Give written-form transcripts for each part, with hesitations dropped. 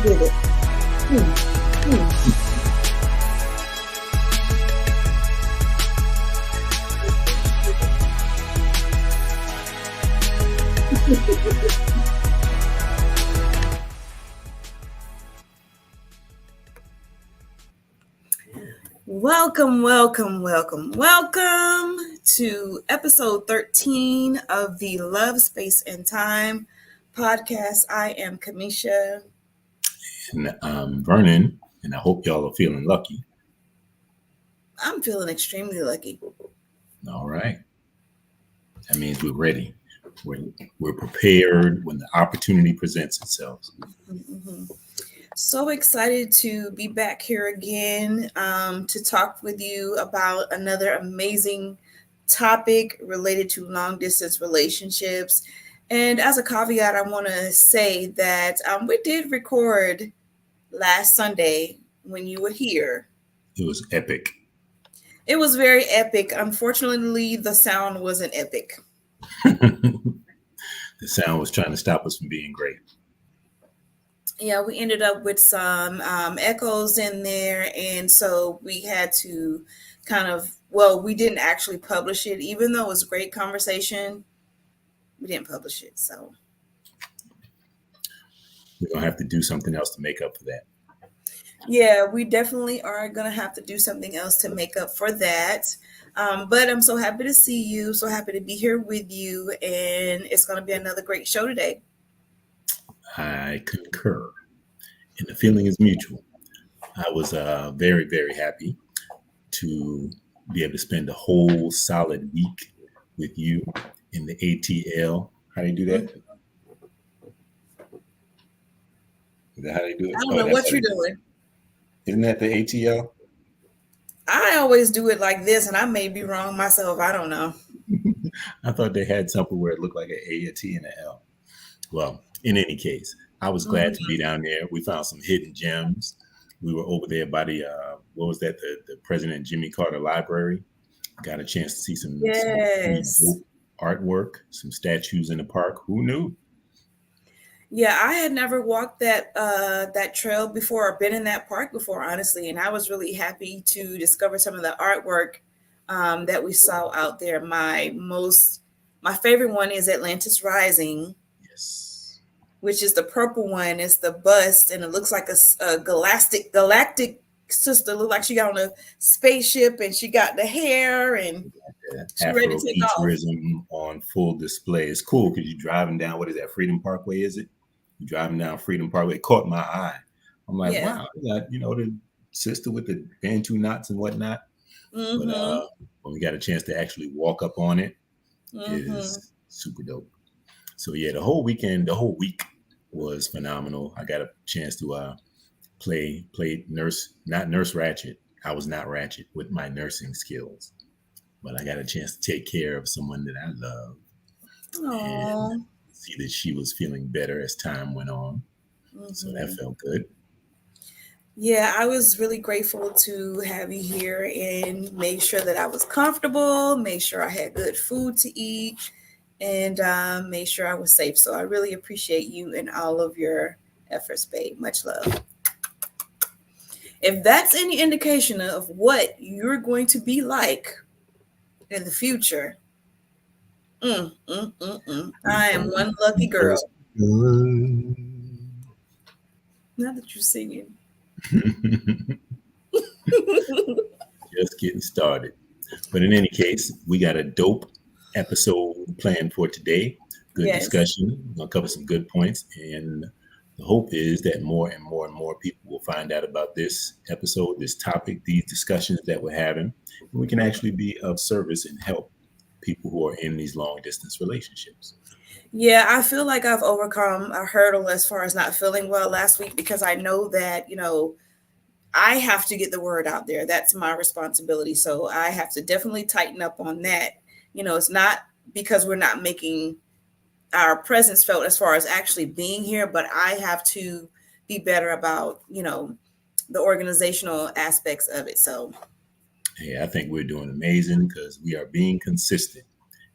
with it. Hmm. Welcome to episode 13 of the Love, Space, and Time podcast. I am Kamisha. And I'm Vernon, and I hope y'all are feeling lucky. I'm feeling extremely lucky. All right. That means we're ready. We're prepared when the opportunity presents itself. Mm-hmm. So excited to be back here again to talk with you about another amazing topic related to long distance relationships. And as a caveat, I want to say that we did record last Sunday when you were here. It was epic. It was very epic. Unfortunately, the sound wasn't epic. The sound was trying to stop us from being great. Yeah, we ended up with some echoes in there, and so we had to we didn't actually publish it, even though it was a great conversation. We didn't publish it, so we're gonna have to do something else to make up for that. Yeah, we definitely are gonna have to do something else to make up for that. But I'm so happy to see you, so happy to be here with you, and it's gonna be another great show today. I concur, and the feeling is mutual. I was very, very happy to be able to spend a whole solid week with you in the ATL. How do you do that? Is that how they do it? I don't know what you're doing. Isn't that the ATL? I always do it like this, and I may be wrong myself. I don't know. I thought they had something where it looked like an A, a T, and an L. Well, in any case, I was glad to be down there. We found some hidden gems. We were over there by the, the President Jimmy Carter Library. Got a chance to see some artwork, some statues in the park. Who knew? Yeah, I had never walked that trail before or been in that park before, honestly. And I was really happy to discover some of the artwork that we saw out there. My favorite one is Atlantis Rising. Yes. Which is the purple one. It's the bust, and it looks like a galactic sister. Look like she got on a spaceship, and she got the hair, and she's ready to take off. On full display. It's cool because you're driving down. What is that? Freedom Parkway? Is it? You're driving down Freedom Parkway. It caught my eye. I'm like, wow, got, the sister with the Bantu knots and whatnot. Mm-hmm. But when we got a chance to actually walk up on it, is super dope. So yeah, the whole week was phenomenal. I got a chance to play not Nurse Ratchet. I was not Ratchet with my nursing skills, but I got a chance to take care of someone that I love. Aww. And see that she was feeling better as time went on. So that felt good. Yeah, I was really grateful to have you here and make sure that I was comfortable, make sure I had good food to eat, and make sure I was safe. So I really appreciate you and all of your efforts, babe. Much love. If that's any indication of what you're going to be like in the future, I am one lucky girl. Not that you're singing. Just getting started. But in any case, we got a dope episode planned for today. Good discussion. We're going to cover some good points. And the hope is that more and more and more people will find out about this episode, this topic, these discussions that we're having. And we can actually be of service and help people who are in these long distance relationships. Yeah, I feel like I've overcome a hurdle as far as not feeling well last week because I know that, I have to get the word out there. That's my responsibility. So I have to definitely tighten up on that. It's not because we're not making our presence felt as far as actually being here, but I have to be better about, the organizational aspects of it. So I think we're doing amazing because we are being consistent.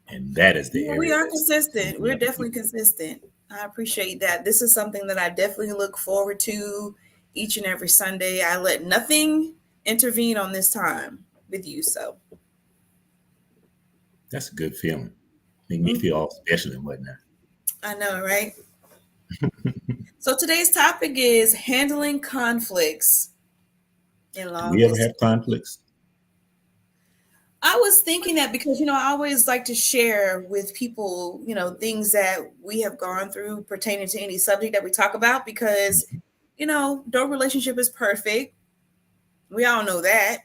And that is the area. We are consistent. We're definitely consistent. I appreciate that. This is something that I definitely look forward to each and every Sunday. I let nothing intervene on this time with you. So, That's a good feeling. Make me feel mhm, all special and whatnot. I know, right? So, today's topic is handling conflicts in Do long we ever distance. have conflicts? I was thinking that because, I always like to share with people, things that we have gone through pertaining to any subject that we talk about because, no relationship is perfect. We all know that.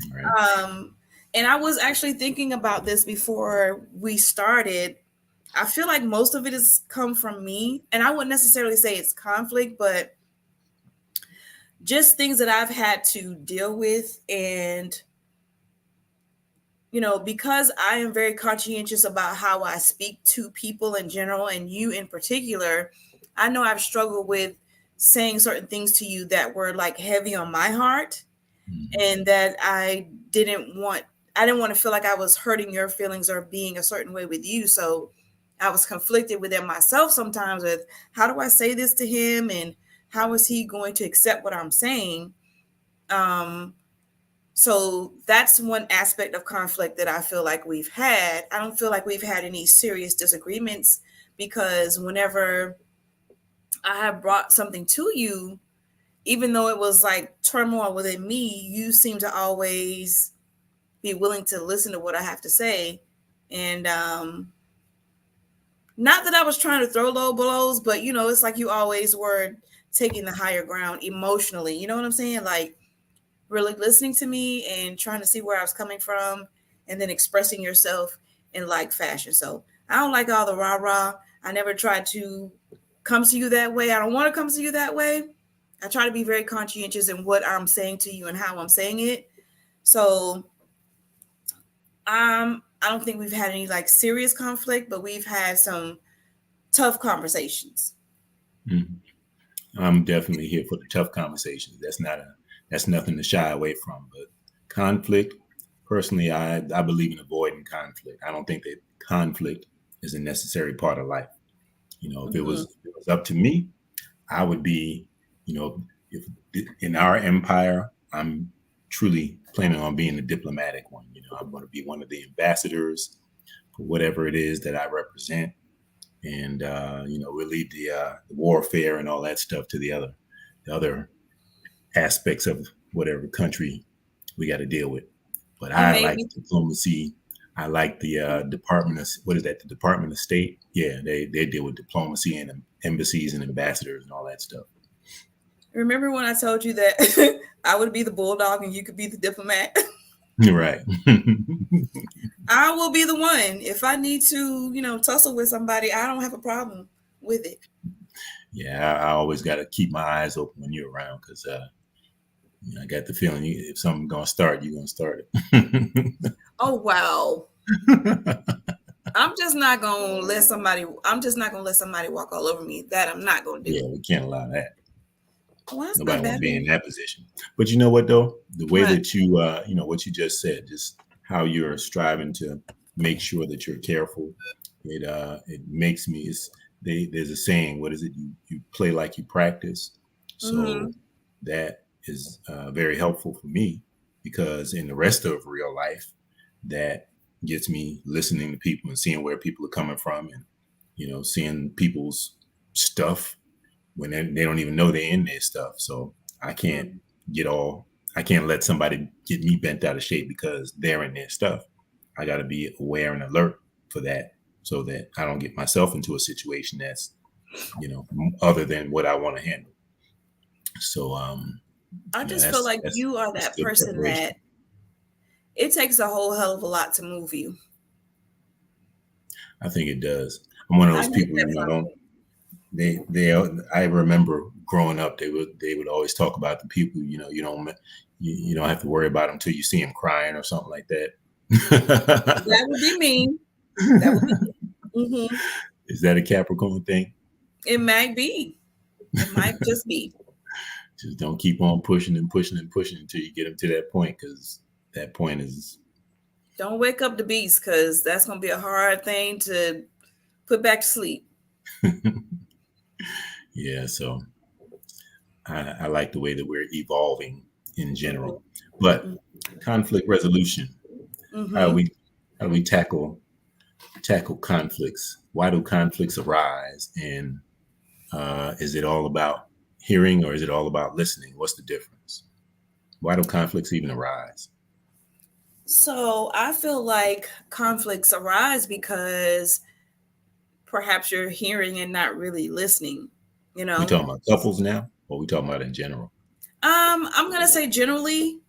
All right. Um, and I was actually thinking about this before we started. I feel like most of it has come from me, and I wouldn't necessarily say it's conflict, but just things that I've had to deal with. And, because I am very conscientious about how I speak to people in general and you in particular, I know I've struggled with saying certain things to you that were like heavy on my heart Mhm. and that I didn't want to feel like I was hurting your feelings or being a certain way with you. So I was conflicted within myself sometimes with how do I say this to him and how is he going to accept what I'm saying? Um, so that's one aspect of conflict that I feel like we've had. I don't feel like we've had any serious disagreements because whenever I have brought something to you, even though it was like turmoil within me, you seem to always be willing to listen to what I have to say. And not that I was trying to throw low blows, but it's like you always were taking the higher ground emotionally. You know what I'm saying? Like really listening to me and trying to see where I was coming from and then expressing yourself in like fashion. So I don't like all the rah-rah. I never tried to come to you that way. I don't want to come to you that way. I try to be very conscientious in what I'm saying to you and how I'm saying it. So I don't think we've had any like serious conflict, but we've had some tough conversations. Mhm. I'm definitely here for the tough conversations. That's nothing to shy away from. But conflict, personally, I believe in avoiding conflict. I don't think that conflict is a necessary part of life. Mm-hmm. If it was up to me, I would be, if in our empire, I'm truly planning on being the diplomatic one. I'm going to be one of the ambassadors for whatever it is that I represent, and we'll leave the warfare and all that stuff to the other aspects of whatever country we got to deal with. But You I made like me. diplomacy. I like the Department of what is that? The Department of State. Yeah, they deal with diplomacy and embassies and ambassadors and all that stuff. Remember when I told you that I would be the bulldog and you could be the diplomat? Right. I will be the one. If I need to, tussle with somebody, I don't have a problem with it. Yeah, I always got to keep my eyes open when you're around because I got the feeling if something's gonna start, you're gonna start it. Oh wow. I'm just not gonna let somebody walk all over me. That I'm not gonna do. Yeah, we can't allow that. Well, that's not Nobody want to bad. be in that position. But you know what though? The way What? that what you just said, just how you're striving to make sure that you're careful. It makes me. There's a saying. What is it? You play like you practice. Mm-hmm. So that is very helpful for me because in the rest of real life, that gets me listening to people and seeing where people are coming from and seeing people's stuff when they don't even know they're in their stuff. So I can't Mm-hmm. get all I can't let somebody get me bent out of shape because they're in their stuff. I got to be aware and alert for that so that I don't get myself into a situation that's other than what I want to handle. So I just feel like you are that's that good person preparation. that it takes a whole hell of a lot to move you. I think it does. I'm one of I those get people, that from don't they I remember growing up they would always talk about the people you don't have to worry about them until you see them crying or something like you. that. That would be me. That would be me. Mm-hmm. Is that a Capricorn thing? It might be. It might just be. Just don't keep on pushing and pushing and pushing until you get them to that point because that point is Don't wake up the beast because that's gonna be a hard thing to put back to sleep. Yeah, so I like the way that we're evolving in Mhm. general. But conflict resolution, how do Mhm. we how do we tackle conflicts? Why do conflicts arise? And is it all about hearing or is it all about listening? What's the difference? Why do conflicts even arise? So I feel like conflicts arise because perhaps you're hearing and not really listening, you We know. talking about couples now, or we talking about in general? I'm gonna say generally,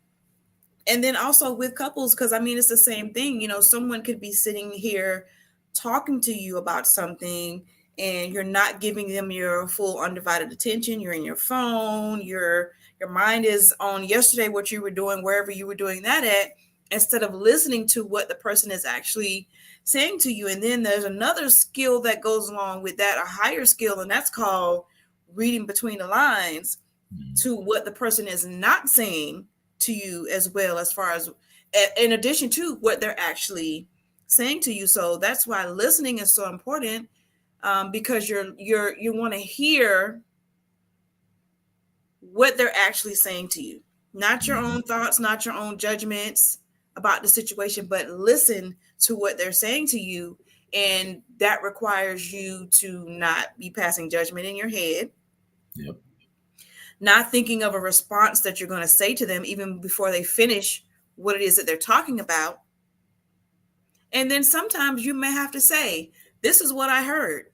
and then also with couples, because I mean it's the same thing. You know, someone could be sitting here talking to you about something and you're not giving them your full undivided attention. You're in your phone, your mind is on yesterday, what you were doing, wherever you were doing that at, instead of listening to what the person is actually saying to you. And then there's another skill that goes along with that, a higher skill, and that's called reading between the lines Mm, to what the person is not saying to you, as well, as far as in addition to what they're actually saying to you. So that's why listening is so important, because you want to hear what they're actually saying to you, not your mhm. own thoughts, not your own judgments about the situation, but listen to what they're saying to you. And that requires you to not be passing judgment in your head, Yep. not thinking of a response that you're going to say to them even before they finish what it is that they're talking about. And then sometimes you may have to say, "This is what I heard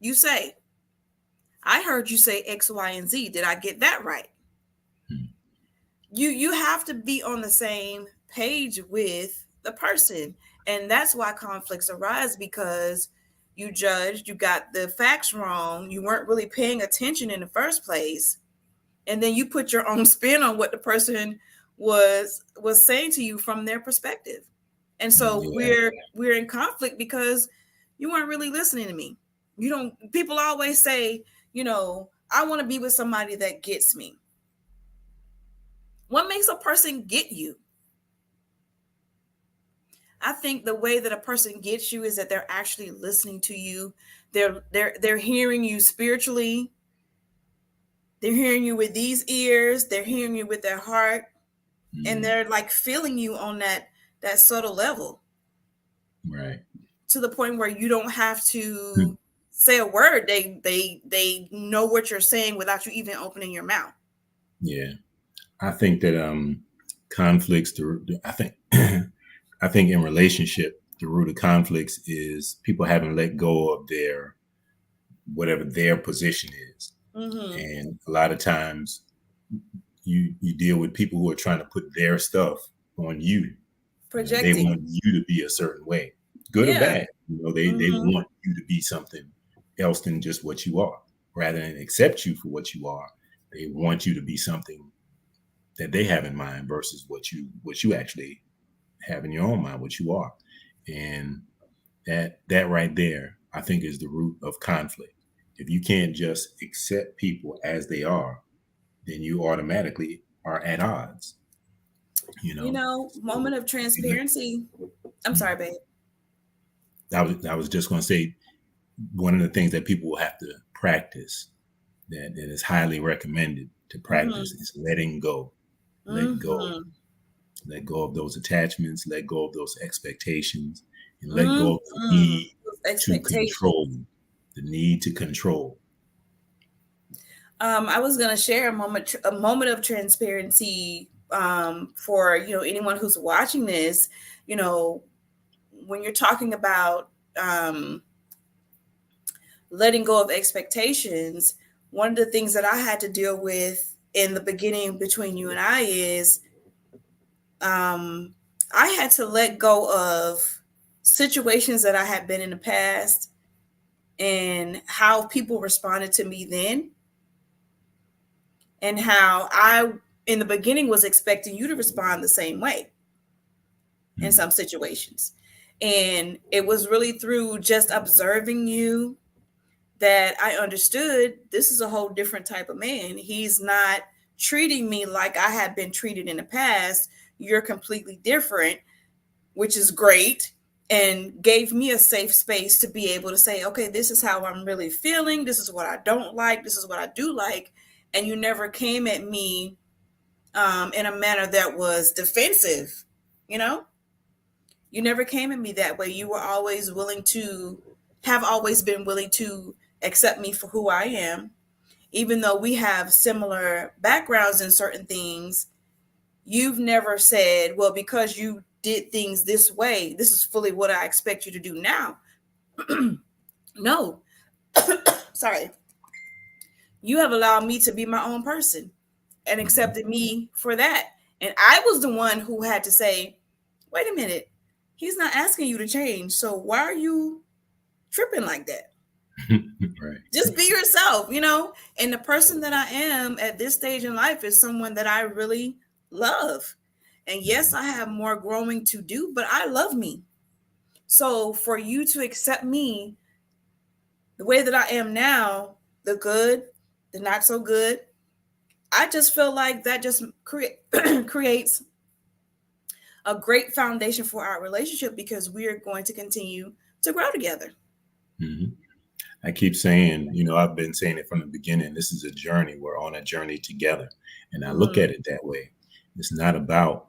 you say. I heard you say X, Y, and Z. Did I get that right?" Mm, You have to be on the same page with the person. And that's why conflicts arise, because you judged, you got the facts wrong, you weren't really paying attention in the first place, and then you put your own spin on what the person was saying to you from their perspective. And so yeah. we're in conflict because you weren't really listening to me. You don't People always say, I want to be with somebody that gets me. What makes a person get you? I think the way that a person gets you is that they're actually listening to you. They're hearing you spiritually. They're hearing you with these ears, they're hearing you with their heart, and Mm, they're like feeling you on that subtle level, right. to the point where you don't have Mm, to say a word. They know what you're saying without you even opening your mouth. yeah. I think that conflicts. I think I think in relationship, the root of conflicts is people haven't let go of their whatever their position is, Mm-hmm. and a lot of times you deal with people who are trying to put their stuff on you. They Projecting. want you to be a certain way, good or Yeah. bad. They Mm-hmm. want you to be something else than just what you are. Rather than accept you for what you are, they want you to be something that they have in mind versus what you actually have in your own mind, what you are. And that right there, I think, is the root of conflict. If you can't just accept people as they are, then you automatically are at odds. So Moment of transparency. I'm sorry, babe. I was just going to say one of the things that people will have to practice that is highly recommended to practice Mm-hmm. is letting go. Let go. Mm-hmm. Let go of those attachments, let go of those expectations, and let go of the Mm-hmm. need to Expectation. control. The need to control. I was going to share a moment of transparency, for anyone who's watching this. You know, when you're talking about, letting go of expectations, one of the things that I had to deal with in the beginning between you and I is, um, I had to let go of situations that I had been in the past and how people responded to me then, and how I, in the beginning, was expecting you to respond the same way in Hmm. some situations. And it was really through just observing you that I understood this is a whole different type of man. He's not treating me like I had been treated in the past. You're completely different, which is great. and gave me a safe space to be able to say, okay, this is how I'm really feeling. This is what I don't like. This is what I do like. And you never came at me in a manner that was defensive. You know, you never came at me that way. You were always willing to, have always been willing to accept me for who I am. Even though we have similar backgrounds in certain things, you've never said, well, because you did things this way, this is fully what I expect you to do now. No, sorry. You have allowed me to be my own person and Mhm. accepted me for that. And I was the one who had to say, wait a minute, he's not asking you to change. So why are you tripping like that? Right. Just be yourself, you know? And the person that I am at this stage in life is someone that I really love. And yes, Mhm. I have more growing to do, but I love me. So for you to accept me the way that I am now, the good, the not so good, I just feel like that just creates a great foundation for our relationship because we are going to continue to grow together. Mhm. I keep saying, I've been saying it from the beginning. This is a journey. We're on a journey together. And I look Mm-hmm. at it that way. It's not about,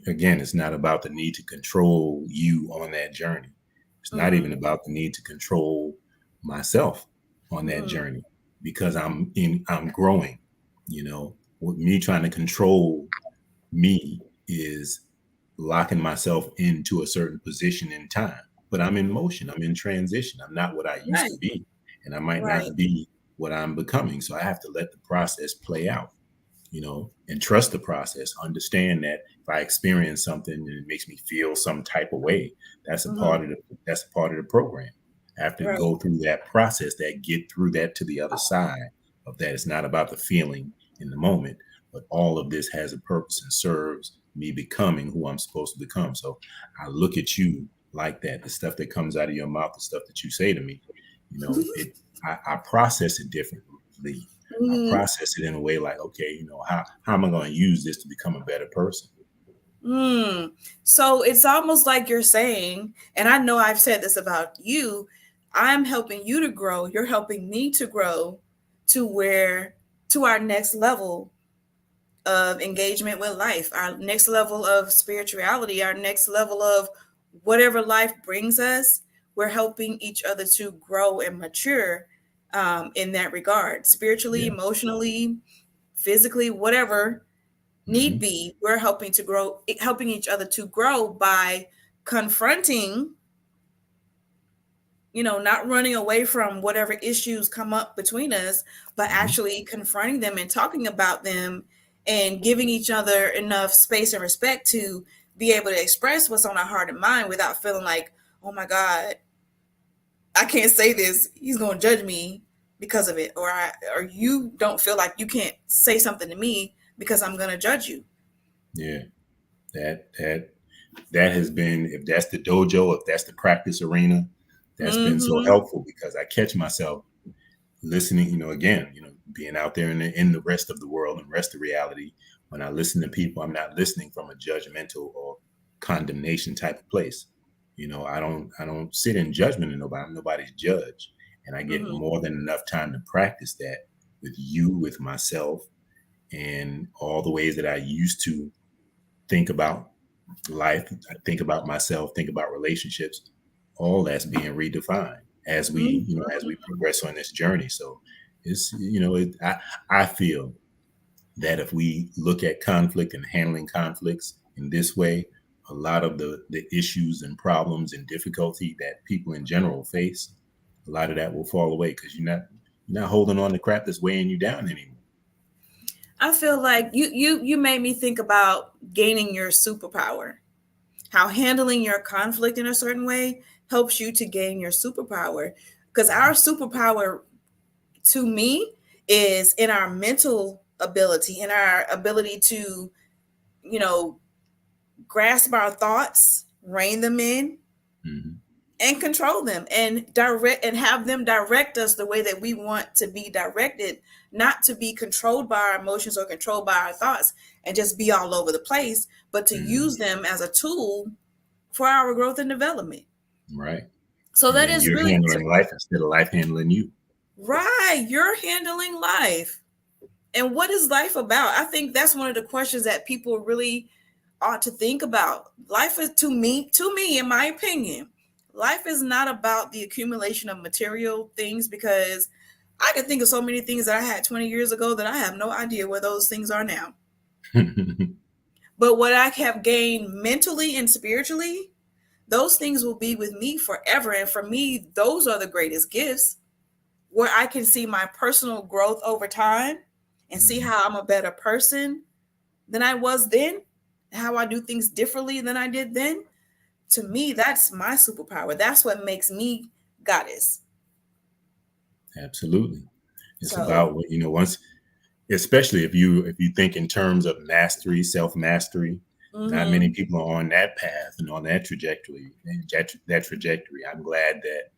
again, it's not about the need to control you on that journey. It's not Mm-hmm. even about the need to control myself on that Mm-hmm. journey because I'm growing, with me trying to control me is locking myself into a certain position in time. But I'm in motion, I'm in transition. I'm not what I used to Right. be, and I might Right. not be what I'm becoming. So I have to let the process play out, and trust the process. Understand that if I experience something and it makes me feel some type of way, that's a Mm-hmm. part of the program. I have to Right. go through that process, that get through that to the other side of that. It's not about the feeling in the moment, but all of this has a purpose and serves me becoming who I'm supposed to become. So I look at you like that. The stuff that comes out of your mouth, the stuff that you say to me, I process it differently. I Mm-hmm. process it in a way like, okay, how am I going to use this to become a better person? Mm. So it's almost like you're saying, and I know I've said this about you, I'm helping you to grow. You're helping me to grow to where, to our next level of engagement with life, our next level of spirituality, our next level of whatever life brings us. We're helping each other to grow and mature in that regard, spiritually, Yeah. emotionally, physically, whatever need Hmm. be. We're helping to grow, helping each other to grow by confronting, not running away from whatever issues come up between us, but Hmm. actually confronting them and talking about them and giving each other enough space and respect to be able to express what's on our heart and mind without feeling like, oh my God, I can't say this. He's going to judge me because of it. Or you don't feel like you can't say something to me because I'm going to judge you. Yeah. That has been, if that's the dojo, if that's the practice arena, that's been so Mm-hmm. helpful because I catch myself listening, again, being out there in the rest of the world and rest of reality. When I listen to people, I'm not listening from a judgmental or condemnation type of place. I don't sit in judgment of nobody. I'm nobody's judge. And I get Mm-hmm. more than enough time to practice that with you, with myself, and all the ways that I used to think about life, I think about myself, think about relationships, all that's being redefined as we, as Mm-hmm. we progress on this journey. So I feel that if we look at conflict and handling conflicts in this way, a lot of the issues and problems and difficulty that people in general face, a lot of that will fall away because you're not holding on to crap that's weighing you down anymore. I feel like you made me think about gaining your superpower. How handling your conflict in a certain way helps you to gain your superpower. Because our superpower, to me, is in our mental ability, in our ability to, you know, grasp our thoughts, rein them in, Mm-hmm. and control them and direct and have them direct us the way that we want to be directed, not to be controlled by our emotions or controlled by our thoughts and just be all over the place, but to Mm-hmm. use them as a tool for our growth and development. Right. So And that then is you're really handling life instead of life handling you. right. You're handling life. And what is life about? I think that's one of the questions that people really ought to think about. Life is to me, in my opinion, life is not about the accumulation of material things, because I can think of so many things that I had 20 years ago that I have no idea where those things are now. But what I have gained mentally and spiritually, those things will be with me forever. And for me, those are the greatest gifts, where I can see my personal growth over time and see how I'm a better person than I was then, how I do things differently than I did then. To me, that's my superpower. That's what makes me goddess. Absolutely. It's So, about what, once, especially if you think in terms of mastery, self-mastery, not many mm-hmm. people are on that path and on that trajectory. That trajectory. I'm glad that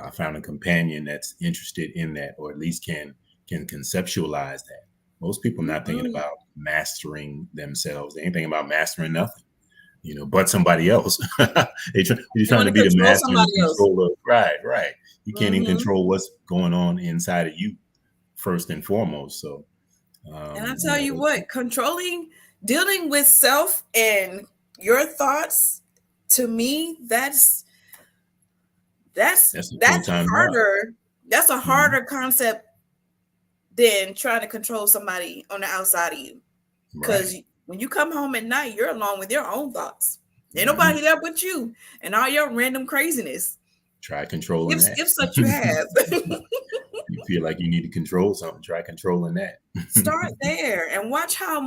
I found a companion that's interested in that, or at least can conceptualize that. Most people not thinking Mm-mm. about mastering themselves. They ain't thinking about mastering nothing, but somebody else. You're They trying want to to be the control master and somebody the else. controller. Right. You can't even Mm-hmm. control what's going on inside of you first and foremost. So, And I tell you what, dealing with self and your thoughts, to me, that's a full that's time job. harder. That's a Mhm. harder concept than trying to control somebody on the outside of you. Right. Because when you come home at night, you're alone with your own thoughts. Ain't nobody Hmm. there but you and all your random craziness. Try controlling If that. such you have. You feel like you need to control something, try controlling that. Start there and watch how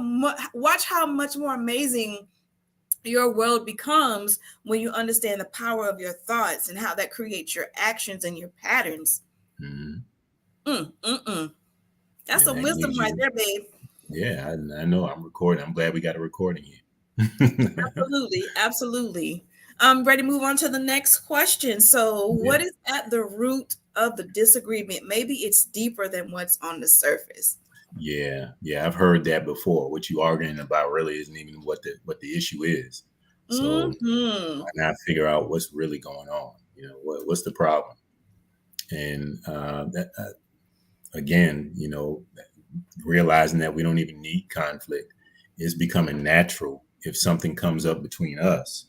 much more amazing your world becomes when you understand the power of your thoughts and how that creates your actions and your patterns. Hmm. Mm. That's And some that wisdom gives right you, there, babe. yeah, I know I'm recording. I'm glad we got a recording here. Absolutely, absolutely. I'm ready to move on to the next question. So, Yeah. what is at the root of the disagreement? Maybe it's deeper than what's on the surface. Yeah, I've heard that before. What you arguing about really isn't even what the issue is. So Hmm. why not figure out what's really going on? What's the problem? And again, realizing that we don't even need conflict is becoming natural if something comes up between us,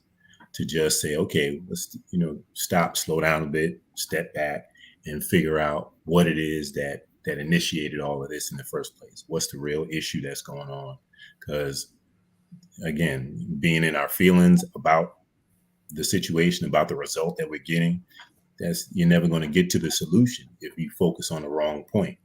to just say, okay, let's stop, slow down a bit, step back, and figure out what it is that initiated all of this in the first place. What's the real issue that's going on? Because again, being in our feelings about the situation, about the result that we're getting, that's you're never going to get to the solution if you focus on the wrong point.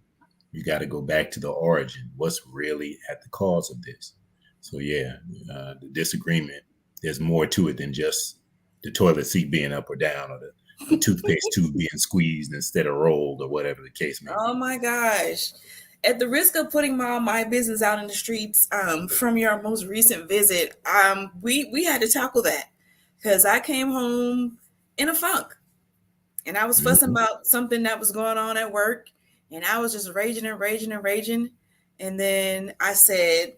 You got to go back to the origin. What's really at the cause of this? So yeah, the disagreement. There's more to it than just the toilet seat being up or down, or the toothpaste tube being squeezed instead of rolled, or whatever the case may Oh be. my gosh. At the risk of putting my business out in the streets, from your most recent visit, we had to tackle that because I came home in a funk and I was fussing Mm-hmm. about something that was going on at work, and I was just raging and raging and raging. And then I said,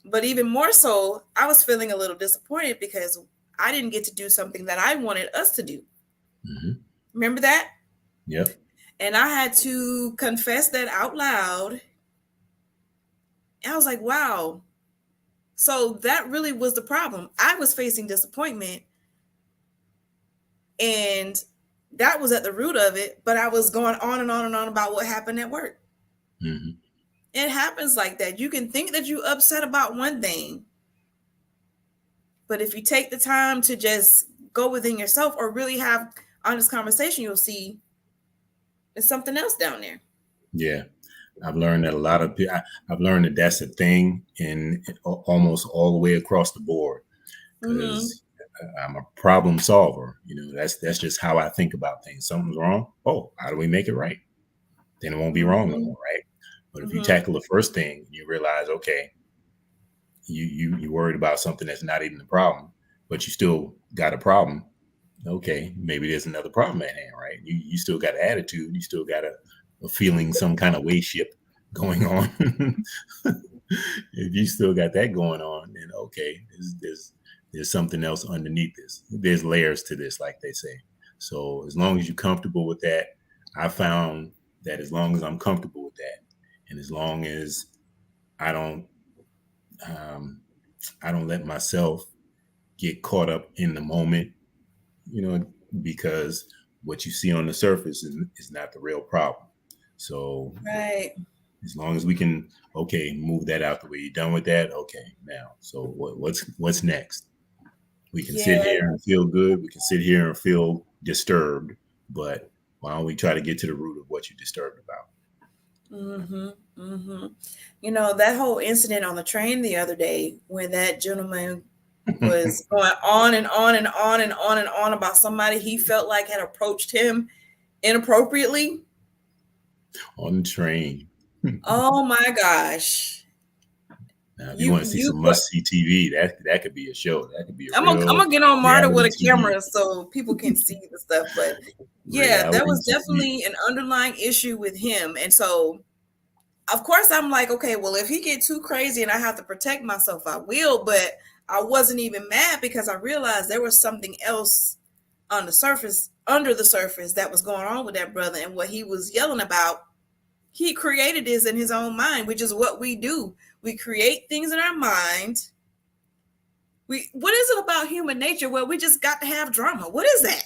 but even more so, I was feeling a little disappointed because I didn't get to do something that I wanted us to do. Mm-hmm. Remember that? Yep. And I had to confess that out loud. And I was like, wow. So that really was the problem. I was facing disappointment, and that was at the root of it. But I was going on and on and on about what happened at work. Mm-hmm. It happens like that. You can think that you're upset about one thing, but if you take the time to just go within yourself or really have honest conversation, you'll see there's something else down there. Yeah. I've learned that a lot of people. I've learned that that's a thing in almost all the way across the board, Mm-hmm. because I'm a problem solver. That's just how I think about things. Something's wrong. Oh, how do we make it right? Then it won't be wrong no Mm-hmm. more, right? But if you Mm-hmm. tackle the first thing, you realize, okay, you worried about something that's not even the problem, but you still got a problem. Okay, maybe there's another problem at hand, right? You still got an attitude. You still got a feeling, some kind of way ship going on. If you still got that going on, then okay, there's something else underneath this. There's layers to this, like they say. So as long as you're comfortable with that, I found that as long as I'm comfortable with that, and as long as I don't um, I don't let myself get caught up in the moment, you know, because what you see on the surface is not the real problem. So Right. as long as we can, okay, move that out the way. You're done with that, okay. Now, so what's next? We can sit Yeah. here and feel good. We can sit here and feel disturbed, but why don't we try to get to the root of what you're disturbed about? Mm-hmm. Mm-hmm. You know, that whole incident on the train the other day when that gentleman was going on and on and on and on and on about somebody he felt like had approached him inappropriately. On the train. Oh my gosh. Now, if you You want to see you some but must see TV, that could be a show. That could be a I'm real gonna get on Marta with reality a TV. camera so people can see the stuff. But yeah, there Reality was TV. definitely an underlying issue with him. And so of course I'm like, okay, well, if he get too crazy and I have to protect myself, I will. But I wasn't even mad because I realized there was something else on the surface, under the surface, that was going on with that brother. And what he was yelling about, he created this in his own mind, which is what we do. We create things in our mind. What is it about human nature where we just got to have drama? What is that?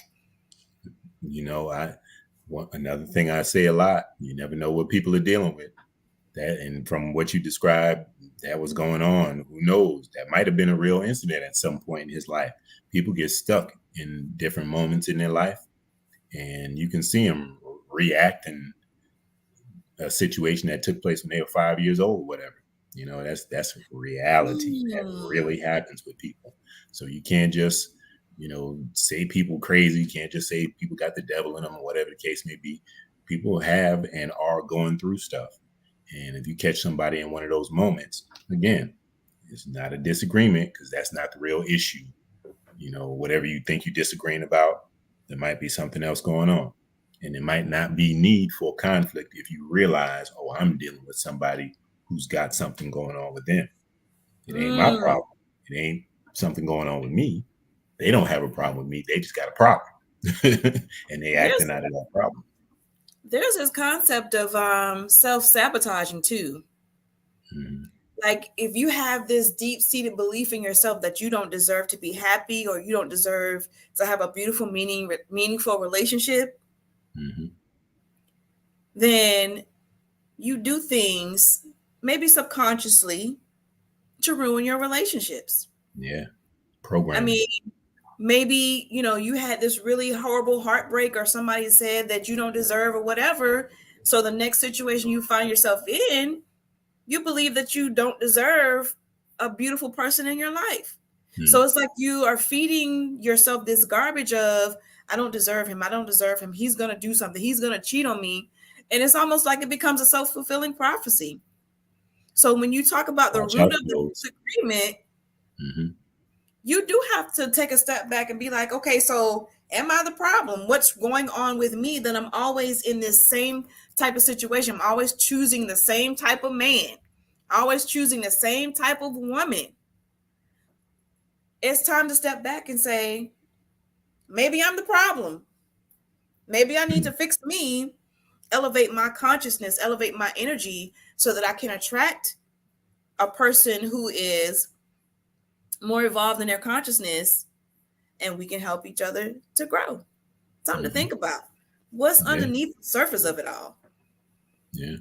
You know, another thing I say a lot, you never know what people are dealing with. That, and from what you described, that was going on. Who knows? That might have been a real incident at some point in his life. People get stuck in different moments in their life, and you can see them react in a situation that took place when they were 5 years old, or whatever. You know, that's reality. That Hmm. really happens with people. So you can't just, say people crazy. You can't just say people got the devil in them, or whatever the case may be. People have and are going through stuff. And if you catch somebody in one of those moments, again, it's not a disagreement because that's not the real issue. Whatever you think you're disagreeing about, there might be something else going on. And it might not be need for conflict if you realize, oh, I'm dealing with somebody who's got something going on with them. It ain't my Mm. problem. It ain't something going on with me. They don't have a problem with me. They just got a problem. And they There's acting out of that problem. there's this concept of self-sabotaging too. Mhm. Like if you have this deep-seated belief in yourself that you don't deserve to be happy or you don't deserve to have a beautiful meaningful relationship, Mhm. then you do things maybe subconsciously to ruin your relationships. Yeah. I Programming. mean, maybe, you had this really horrible heartbreak or somebody said that you don't deserve or whatever. So the next situation you find yourself in, you believe that you don't deserve a beautiful person in your life. So Mhm. it's like you are feeding yourself this garbage of, I don't deserve him. I don't deserve him. He's going to do something. He's going to cheat on me. And it's almost like it becomes a self-fulfilling prophecy. So when you talk about the Watch root out of for the those. disagreement, Mhm. you do have to take a step back and be like, okay, so am I the problem? What's going on with me that I'm always in this same type of situation? I'm always choosing the same type of man, always choosing the same type of woman. It's time to step back and say, maybe I'm the problem. Maybe I need to fix me, elevate my consciousness, elevate my energy so that I can attract a person who is more evolved in their consciousness and we can help each other to grow. Something to think Mhm. about. What's Yeah. underneath the surface of it all? Yeah.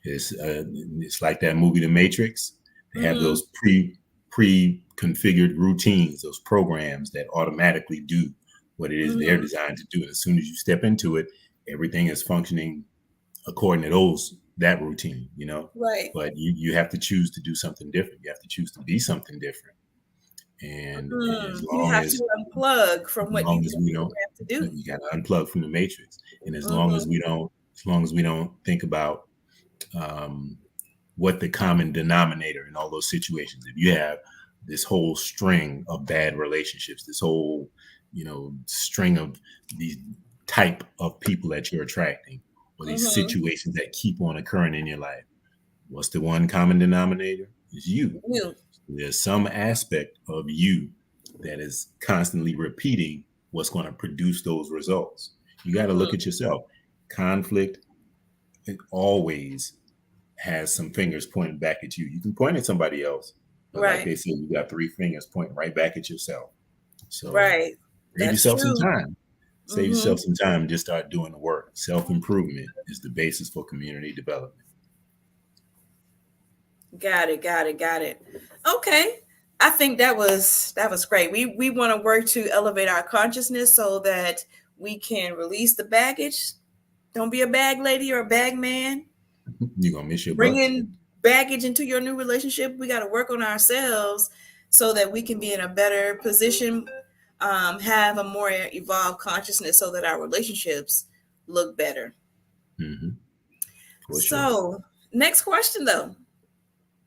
It's like that movie, The Matrix. They have Mm-hmm. those pre-configured routines, those programs that automatically do what it is they're Mm-hmm. designed to do. And as soon as you step into it, everything is functioning according to that routine, Right. But you have to choose to do something different. You have to choose to be something different. And as You long have as to unplug from what you've been we don't, programmed to do. you got to unplug from the matrix. And Mm-hmm. as long as we don't think about um, what the common denominator in all those situations. If you have this whole string of bad relationships, this whole, string of these type of people that you're attracting, or these Mm-hmm. situations that keep on occurring in your life, what's the one common denominator? It's you. You. There's some aspect of you that is constantly repeating what's going to produce those results. You got to look at yourself. Conflict, it always has some fingers pointing back at you. You can point at somebody else, but like Right. they said, you got 3 fingers pointing right back at yourself. So Right. save That's yourself some true. time. Save Mm-hmm. yourself some time and just start doing the work. Self-improvement is the basis for community development. Got it. Got it. Got it. Okay. I think that was great. We want to work to elevate our consciousness so that we can release the baggage. Don't be a bag lady or a bag man. You're going to miss your bus. Bringing baggage into your new relationship. We got to work on ourselves so that we can be in a better position, have a more evolved consciousness so that our relationships look better. Mm-hmm. For sure. So, next question though.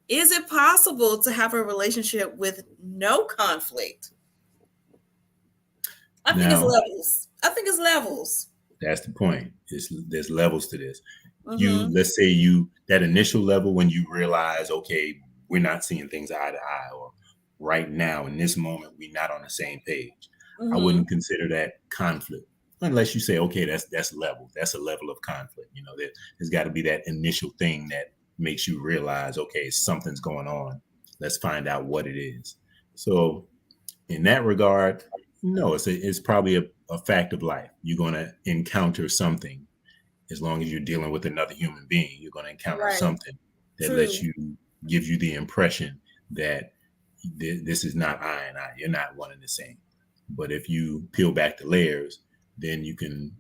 Is it possible to have a relationship with no conflict? I think it's Now, levels. I think it's levels. that's the point. There's levels to this. Mm-hmm. Let's say that initial level when you realize, okay, we're not seeing things eye to eye, or right now in this moment we're not on the same page. I Mm-hmm. wouldn't consider that conflict unless you say, okay, that's level. That's a level of conflict. There's got to be that initial thing that makes you realize, okay, something's going on. Let's find out what it is. So in that regard, no, it's probably a fact of life. You're going to encounter something. As long as you're dealing with another human being, you're going to encounter Right. something that True. gives you the impression that this is not I and I. You're not one and the same. But if you peel back the layers, then you can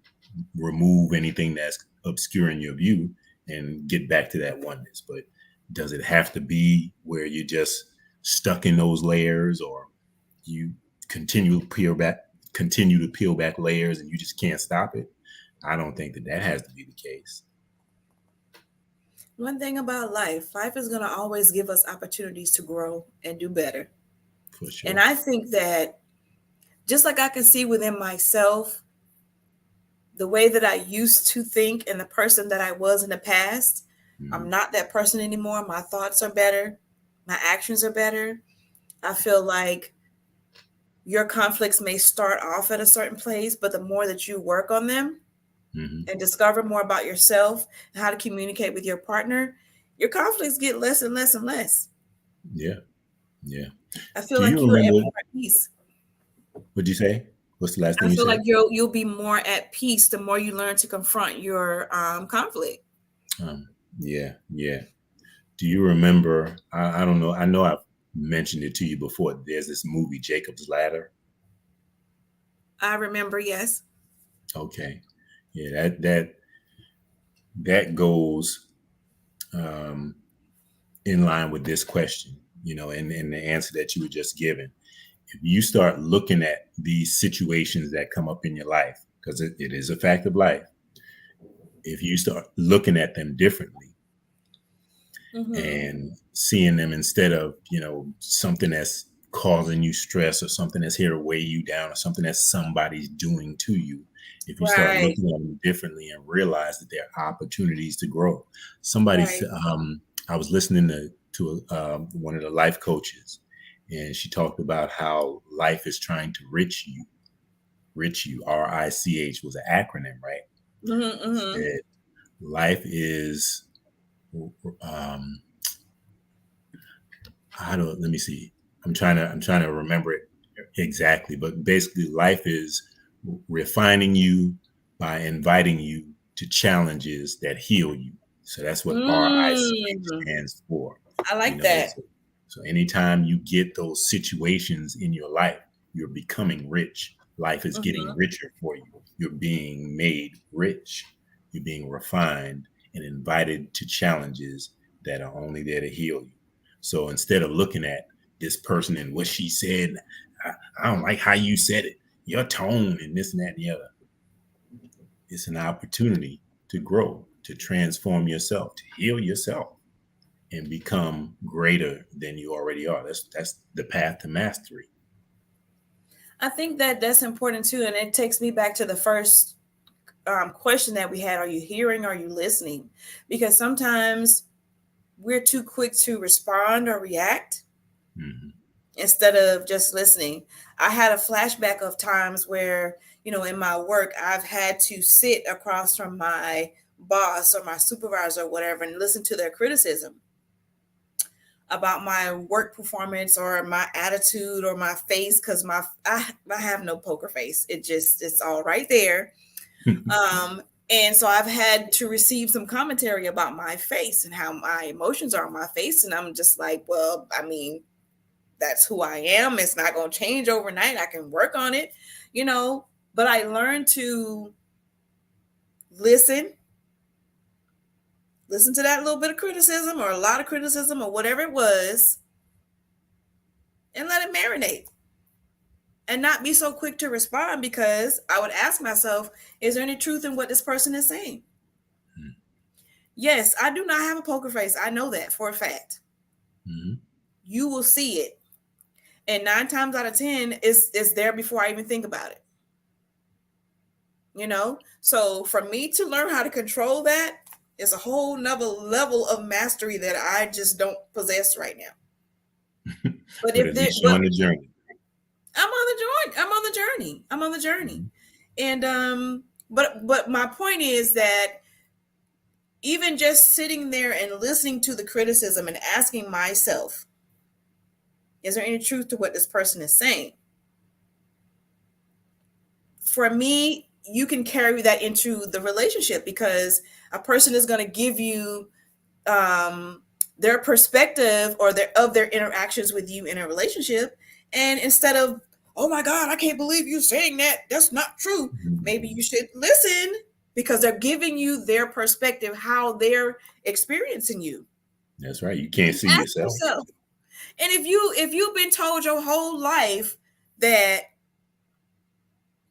remove anything that's obscuring your view and get back to that oneness. But does it have to be where you're just stuck in those layers, or you continue to peel back layers and you just can't stop it? I don't think that has to be the case. One thing about life is going to always give us opportunities to grow and do better. For sure. And I think that just like I can see within myself, the way that I used to think and the person that I was in the past, I'm not that person anymore. My thoughts are better. My actions are better. I feel like your conflicts may start off at a certain place, but the more that you work on them and discover more about yourself and how to communicate with your partner, your conflicts get less and less and less. Yeah. Yeah. I feel Do like you you're at remember? more at peace. What'd you say? What's the last I thing you feel like said? you'll be more at peace the more you learn to confront your conflict. Yeah. Yeah. Do you remember? I don't know. I know I've mentioned it to you before. There's this movie, Jacob's Ladder. I remember, yes. Okay. Yeah. That goes in line with this question, and the answer that you were just given. If you start looking at these situations that come up in your life, because it is a fact of life, if you start looking at them differently and seeing them instead of, something that's causing you stress or something that's here to weigh you down or something that somebody's doing to you, if you start Right. looking at them differently and realize that there are opportunities to grow. Somebody said, I was listening to one of the life coaches, and she talked about how life is trying to rich you. RICH was an acronym, right? Said life is let me see. I'm trying to remember it exactly, but basically life is refining you by inviting you to challenges that heal you. So that's what RICH stands for. I like that. So anytime you get those situations in your life, you're becoming rich. Life is getting richer for you. You're being made rich. You're being refined and invited to challenges that are only there to heal you. So instead of looking at this person and what she said, I don't like how you said it, your tone and this and that and the other. It's an opportunity to grow, to transform yourself, to heal yourself, and become greater than you already are. That's the path to mastery. I think that that's important too, and it takes me back to the first question that we had: Are you hearing? Are you listening? Because sometimes we're too quick to respond or react instead of just listening. I had a flashback of times where, in my work, I've had to sit across from my boss or my supervisor or whatever and listen to their criticism about my work performance or my attitude or my face, because I have no poker face. It's all right there. And so I've had to receive some commentary about my face and how my emotions are on my face. And I'm just like, well, I mean, that's who I am. It's not going to change overnight. I can work on it, but I learned to listen to that little bit of criticism or a lot of criticism or whatever it was, and let it marinate and not be so quick to respond, because I would ask myself, is there any truth in what this person is saying? Yes, I do not have a poker face. I know that for a fact. You will see it. And 9 times out of 10, it's there before I even think about it. So for me to learn how to control that is a whole nother level of mastery that I just don't possess right now. But at least you're on the journey. I'm on the journey. And but my point is that even just sitting there and listening to the criticism and asking myself, is there any truth to what this person is saying? For me, you can carry that into the relationship, because a person is going to give you their perspective or their interactions with you in a relationship. And instead of, oh my God, I can't believe you saying that, that's not true. Maybe you should listen, because they're giving you their perspective, how they're experiencing you. That's right. You can't see yourself. And if you've been told your whole life that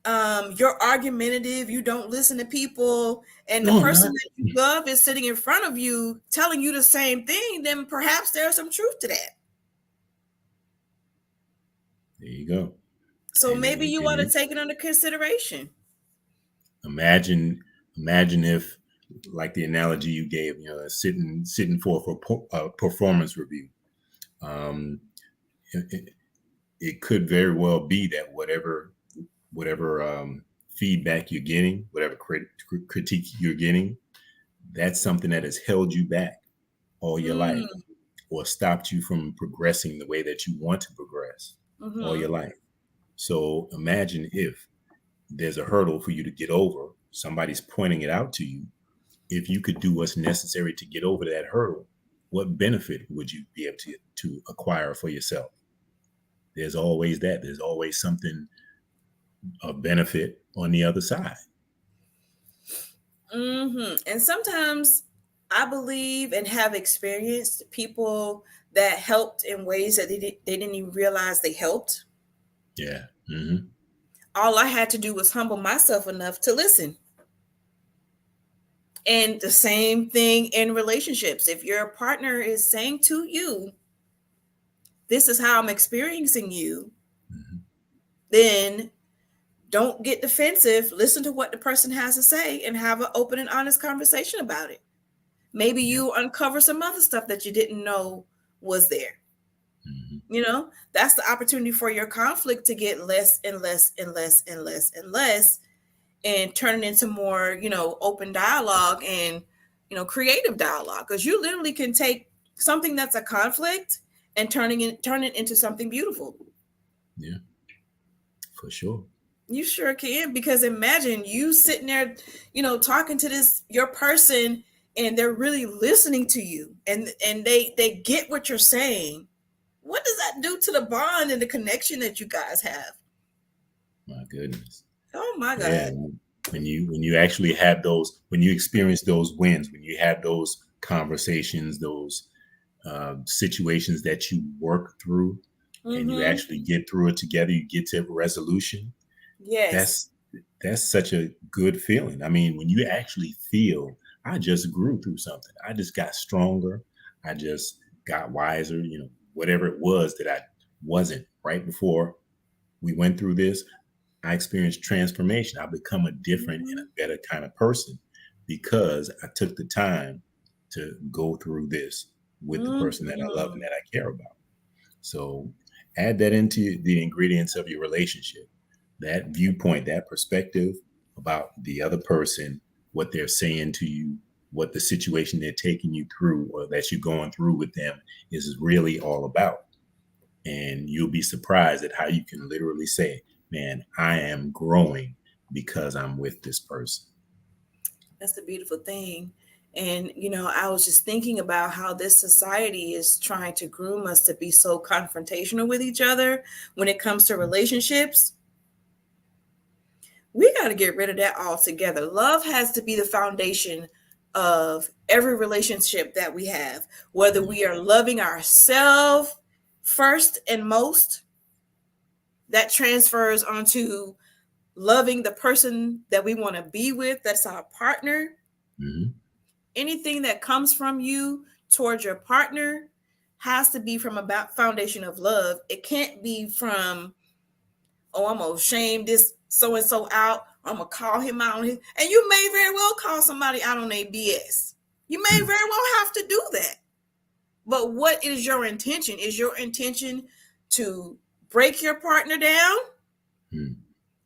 you're argumentative, you don't listen to people, and the person that you love is sitting in front of you telling you the same thing, then perhaps there's some truth to that. There you go. So maybe you want to take it under consideration. Imagine if, like the analogy you gave, sitting for a performance review. It could very well be that whatever feedback you're getting, whatever critique you're getting, that's something that has held you back all your life, or stopped you from progressing the way that you want to progress all your life. So imagine if there's a hurdle for you to get over, somebody's pointing it out to you. If you could do what's necessary to get over that hurdle, what benefit would you be able to acquire for yourself? There's always that. There's always something of benefit on the other side. And sometimes I believe and have experienced people that helped in ways that they didn't even realize they helped. Yeah. All I had to do was humble myself enough to listen. And the same thing in relationships. If your partner is saying to you, this is how I'm experiencing you, then don't get defensive. Listen to what the person has to say and have an open and honest conversation about it. Maybe you uncover some other stuff that you didn't know was there. That's the opportunity for your conflict to get less and less and less and less and less, and turn it into more, open dialogue and, creative dialogue. Because you literally can take something that's a conflict and turn it into something beautiful. Yeah, for sure. You sure can, because imagine you sitting there, talking to your person, and they're really listening to you, and they get what you're saying. What does that do to the bond and the connection that you guys have? My goodness. Oh my God. Yeah. When you actually have those, when you experience those wins, when you have those conversations, those situations that you work through, and you actually get through it together, you get to resolution. Yes. That's such a good feeling. I mean, when you actually feel, I just grew through something. I just got stronger. I just got wiser, whatever it was that I wasn't right before we went through this. I experienced transformation. I become a different and a better kind of person because I took the time to go through this with the person that I love and that I care about. So Add that into the ingredients of your relationship, that viewpoint, that perspective about the other person, what they're saying to you, what the situation they're taking you through or that you're going through with them is really all about. And you'll be surprised at how you can literally say, man, I am growing because I'm with this person. That's the beautiful thing. And, I was just thinking about how this society is trying to groom us to be so confrontational with each other when it comes to relationships. We got to get rid of that altogether. Love has to be the foundation of every relationship that we have, whether we are loving ourselves first and most, that transfers onto loving the person that we want to be with, that's our partner. Mm-hmm. Anything that comes from you towards your partner has to be from a foundation of love. It can't be from, oh, I'm gonna shame this so and so out. I'm gonna call him out on his, and you may very well call somebody out on their BS. You may very well have to do that. But what is your intention? Is your intention to break your partner down? Mm-hmm.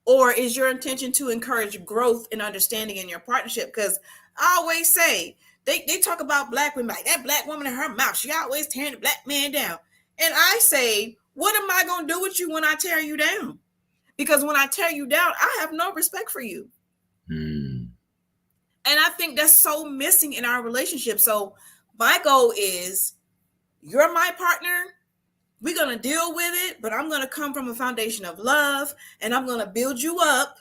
Or is your intention to encourage growth and understanding in your partnership? Because I always say, they talk about black women, like that black woman in her mouth, she always tearing the black man down. And I say, what am I going to do with you when I tear you down? Because when I tear you down, I have no respect for you. Mm. And I think that's so missing in our relationship. So my goal is, you're my partner. We're going to deal with it, but I'm going to come from a foundation of love, and I'm going to build you up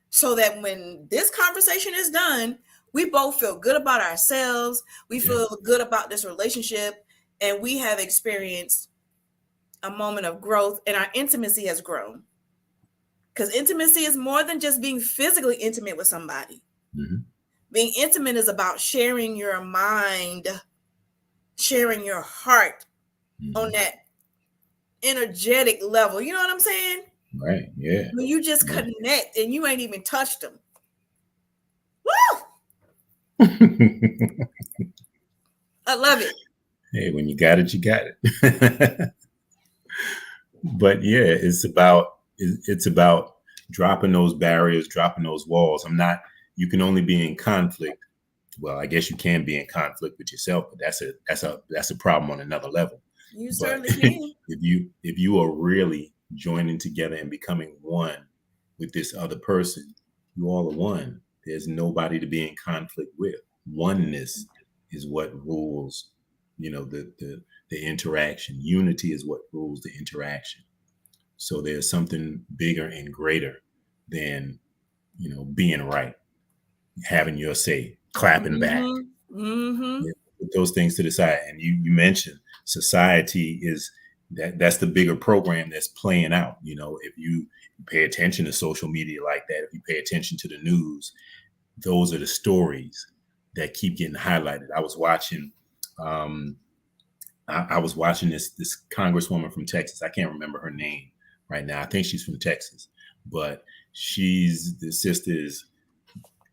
so that when this conversation is done, we both feel good about ourselves. We feel good about this relationship, and we have experienced a moment of growth, and our intimacy has grown. Because intimacy is more than just being physically intimate with somebody. Mm-hmm. Being intimate is about sharing your mind, sharing your heart on that energetic level. You know what I'm saying? Right. Yeah. When you just connect and you ain't even touched them. Woo! I love it. Hey, when you got it, you got it. But yeah, it's about dropping those barriers, dropping those walls. You can only be in conflict. Well, I guess you can be in conflict with yourself, but that's a problem on another level. You But certainly can. if you are really joining together and becoming one with this other person, you all are one. There's nobody to be in conflict with. Oneness is what rules, the interaction. Unity is what rules the interaction. So there's something bigger and greater than, being right, having your say, clapping back. Mm-hmm. Yeah, put those things to the side. And you mentioned society is that's the bigger program that's playing out. If you pay attention to social media like that, if you pay attention to the news, those are the stories that keep getting highlighted. I was watching this congresswoman from Texas. I can't remember her name right now. I think she's from Texas, but the sister is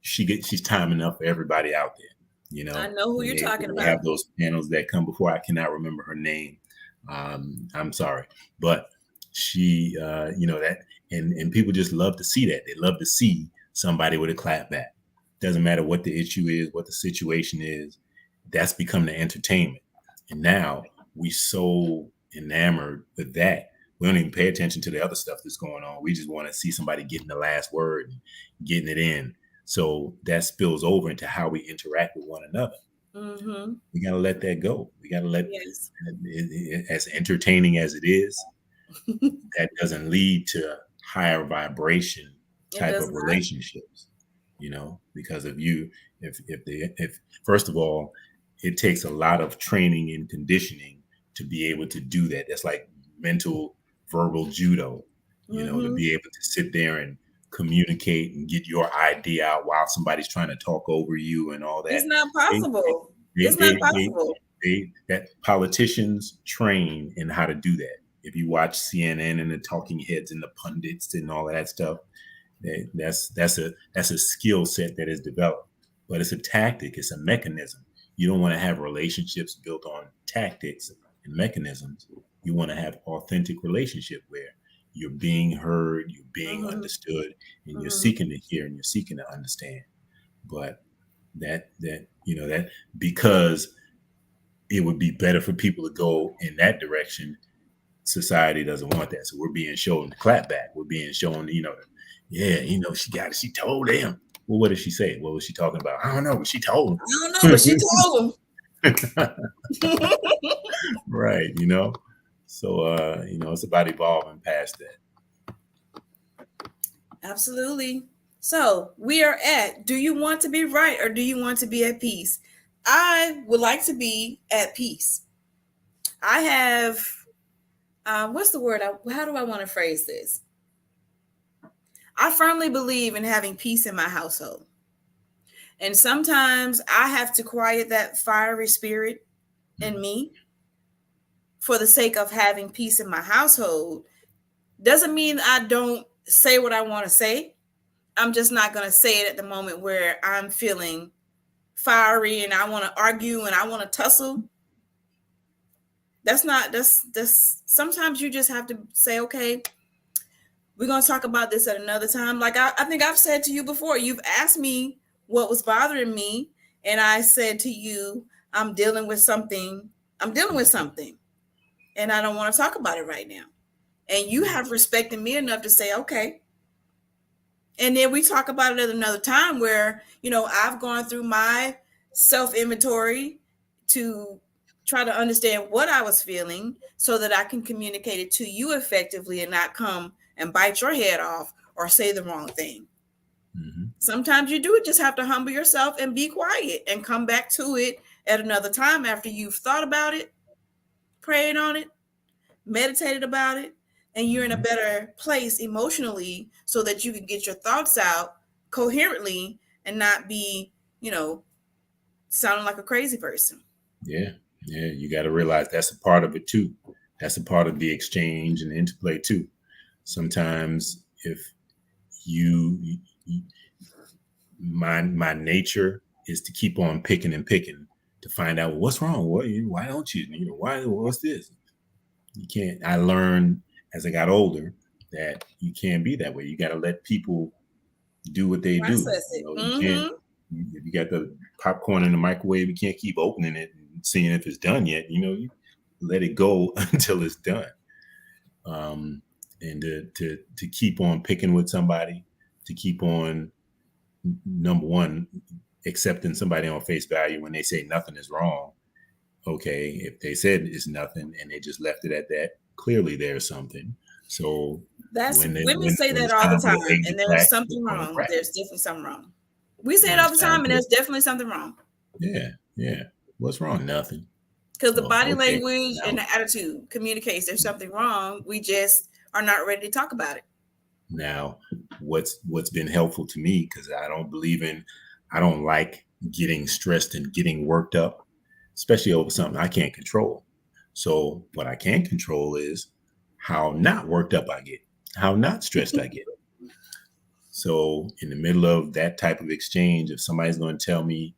she's timing up for everybody out there. I know who you're talking about. They have those panels that come before. I cannot remember her name. I'm sorry, but she, that, and people just love to see that. They love to see somebody with a clap back. Doesn't matter what the issue is, what the situation is. That's become the entertainment. And now we so enamored with that, we don't even pay attention to the other stuff that's going on. We just want to see somebody getting the last word and getting it in. So that spills over into how we interact with one another. Mm-hmm. We got to let that go. We got to let as entertaining as it is, that doesn't lead to higher vibration type of relationships, because if first of all, it takes a lot of training and conditioning to be able to do that. That's like mental verbal judo, to be able to sit there and communicate and get your idea out while somebody's trying to talk over you and all that. It's not possible. It's not possible. That politicians train in how to do that. If you watch CNN and the talking heads and the pundits and all of that stuff, that's a skill set that is developed. But it's a tactic. It's a mechanism. You don't want to have relationships built on tactics and mechanisms. You want to have authentic relationship where you're being heard, you're being Mm-hmm. understood, and you're Mm-hmm. seeking to hear and you're seeking to understand. But that because it would be better for people to go in that direction, society doesn't want that. So we're being shown the clap back. We're being shown, yeah, she got it. She told him. Well, what did she say? What was she talking about? I don't know, but she told I don't know, but she told him. him. Right, So it's about evolving past that. Absolutely. So we are at, do you want to be right or do you want to be at peace? I would like to be at peace. I have, what's the word? How do I want to phrase this? I firmly believe in having peace in my household. And sometimes I have to quiet that fiery spirit in me for the sake of having peace in my household. Doesn't mean I don't say what I want to say. I'm just not going to say it at the moment where I'm feeling fiery and I want to argue and I want to tussle. That's sometimes you just have to say, okay, we're going to talk about this at another time. Like I think I've said to you before, you've asked me what was bothering me. And I said to you, I'm dealing with something. And I don't want to talk about it right now. And you have respected me enough to say, okay. And then we talk about it at another time where, I've gone through my self-inventory to try to understand what I was feeling so that I can communicate it to you effectively and not come and bite your head off or say the wrong thing. Mm-hmm. Sometimes you do just have to humble yourself and be quiet and come back to it at another time after you've thought about it, prayed on it, meditated about it, and you're in a better place emotionally so that you can get your thoughts out coherently and not be, sounding like a crazy person. Yeah. You got to realize that's a part of it too. That's a part of the exchange and the interplay too. Sometimes if my nature is to keep on picking to find out what's wrong. Why don't you? What's this? You can't. I learned as I got older that you can't be that way. You got to let people do what they do. You can't. If you got the popcorn in the microwave, you can't keep opening it and seeing if it's done yet. You let it go until it's done. And to keep on picking with somebody, to keep on, number one, accepting somebody on face value when they say nothing is wrong. Okay, if they said it's nothing and they just left it at that, clearly there's something. So women say that all the time, and there's something wrong. There's definitely something wrong. We say it all the time, and there's definitely something wrong. Yeah. What's wrong? Nothing. Because the body language and the attitude communicates there's something wrong. We just are not ready to talk about it. Now, what's been helpful to me, because I don't like getting stressed and getting worked up, especially over something I can't control. So what I can control is how not worked up I get, how not stressed I get. So in the middle of that type of exchange, if somebody's going to tell me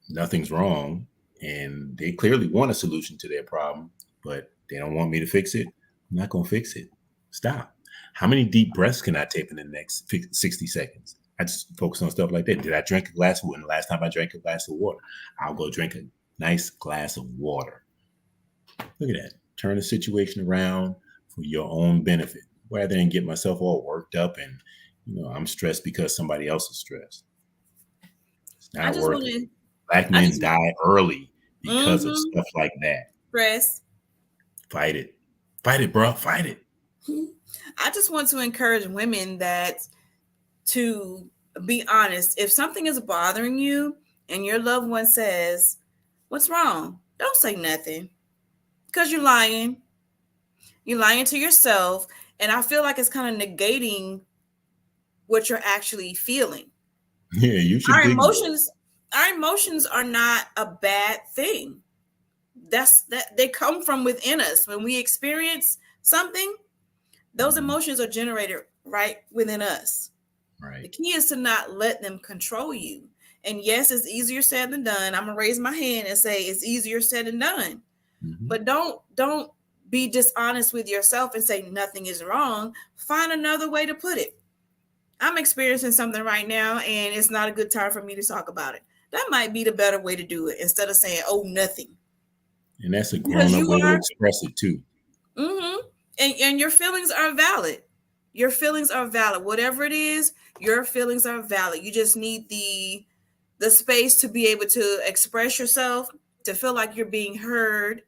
nothing's wrong and they clearly want a solution to their problem, but they don't want me to fix it, I'm not going to fix it. Stop. How many deep breaths can I take in the next 60 seconds? I just focus on stuff like that. Did I drink a glass of water? And the last time I drank a glass of water, I'll go drink a nice glass of water. Look at that. Turn the situation around for your own benefit, rather than get myself all worked up and, I'm stressed because somebody else is stressed. It's not worth it. Black men die early because of stuff like that. Stress. Fight it. Fight it, bro. Fight it. I just want to encourage women to be honest. If something is bothering you and your loved one says, what's wrong? Don't say nothing, because you're lying. You're lying to yourself. And I feel like it's kind of negating what you're actually feeling. Yeah, you should. Our emotions are not a bad thing. They come from within us. When we experience something, those emotions are generated right within us. Right. The key is to not let them control you. And yes, it's easier said than done. I'm gonna raise my hand and say it's easier said than done. Mm-hmm. But don't be dishonest with yourself and say nothing is wrong, find another way to put it. I'm experiencing something right now and it's not a good time for me to talk about it. That might be the better way to do it instead of saying, oh, nothing. And that's a Because grown-up you way to are, express it too. and your feelings are valid. Your feelings are valid. Whatever it is, your feelings are valid. You just need the space to be able to express yourself, to feel like you're being heard,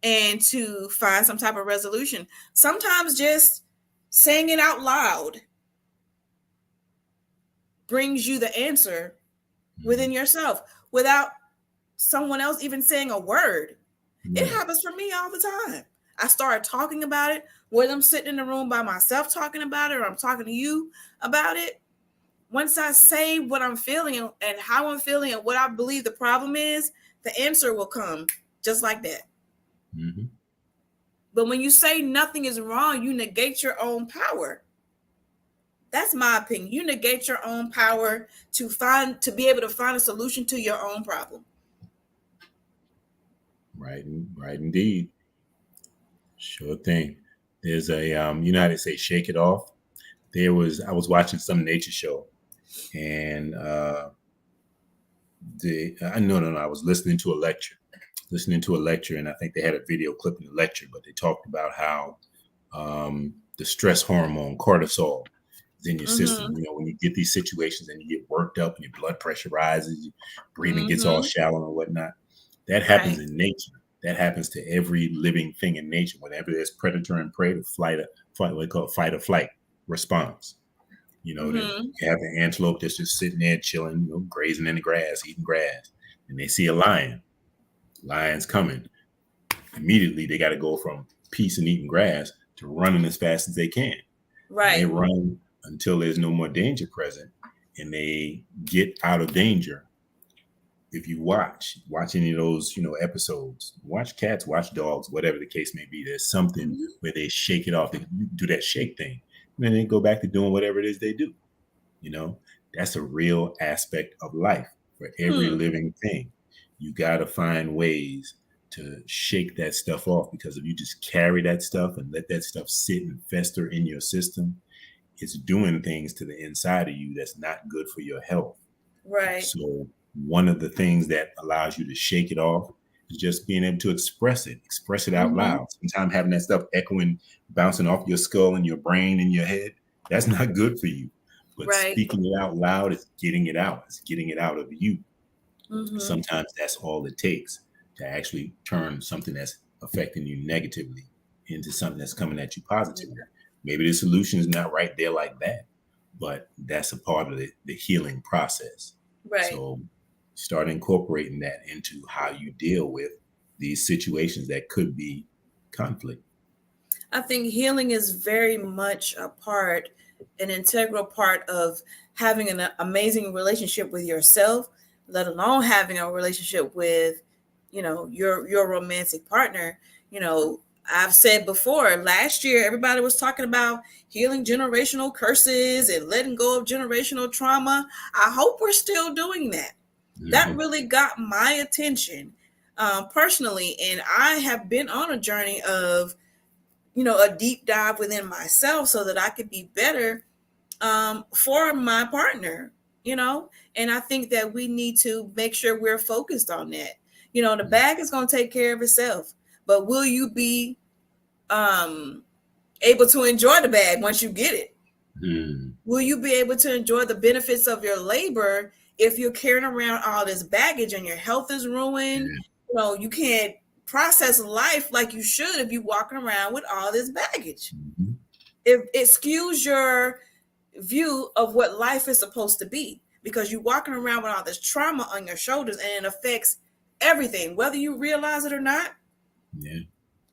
and to find some type of resolution. Sometimes just saying it out loud brings you the answer within yourself without someone else even saying a word. It happens for me all the time. I start talking about it, whether I'm sitting in the room by myself talking about it or I'm talking to you about it. Once I say what I'm feeling and how I'm feeling and what I believe the problem is, the answer will come just like that. Mm-hmm. But when you say nothing is wrong, you negate your own power. That's my opinion. You negate your own power to be able to find a solution to your own problem. Right, right, indeed. Sure thing. There's a United States Shake It Off. I was watching some nature show, and I was listening to a lecture, and I think they had a video clip in the lecture, but they talked about how the stress hormone cortisol is in your system. You know, when you get these situations and you get worked up and your blood pressure rises, your breathing gets all shallow and whatnot. That happens in nature. That happens to every living thing in nature. Whenever there's predator and prey, the what we call fight or flight response. You know, you have an antelope that's just sitting there chilling, you know, grazing in the grass, eating grass, and they see a lion. Lion's coming. Immediately, they got to go from peace and eating grass to running as fast as they can. Right. And they run until there's no more danger present, and they get out of danger. If you watch any of those, you know, episodes, watch cats, watch dogs, whatever the case may be, there's something where they shake it off. They do that shake thing. And then they go back to doing whatever it is they do. You know, that's a real aspect of life for every living thing. You got to find ways to shake that stuff off, because if you just carry that stuff and let that stuff sit and fester in your system, it's doing things to the inside of you that's not good for your health. Right. So one of the things that allows you to shake it off is just being able to express it out loud. Sometimes having that stuff echoing, bouncing off your skull and your brain and your head, that's not good for you. But speaking it out loud is getting it out. It's getting it out of you. Sometimes that's all it takes to actually turn something that's affecting you negatively into something that's coming at you positively. Maybe the solution is not right there like that, but that's a part of the healing process. Right. So start incorporating that into how you deal with these situations that could be conflict. I think healing is very much an integral part of having an amazing relationship with yourself, let alone having a relationship with, you know, your romantic partner. You know, I've said before, last year, everybody was talking about healing generational curses and letting go of generational trauma. I hope we're still doing that. That really got my attention personally. And I have been on a journey of, you know, a deep dive within myself so that I could be better for my partner, you know. And I think that we need to make sure we're focused on that. You know, the bag is going to take care of itself, but will you be able to enjoy the bag once you get it? Will you be able to enjoy the benefits of your labor if you're carrying around all this baggage and your health is ruined? You know, you can't process life like you should if you're walking around with all this baggage. It skews your view of what life is supposed to be, because you're walking around with all this trauma on your shoulders, and it affects everything, whether you realize it or not.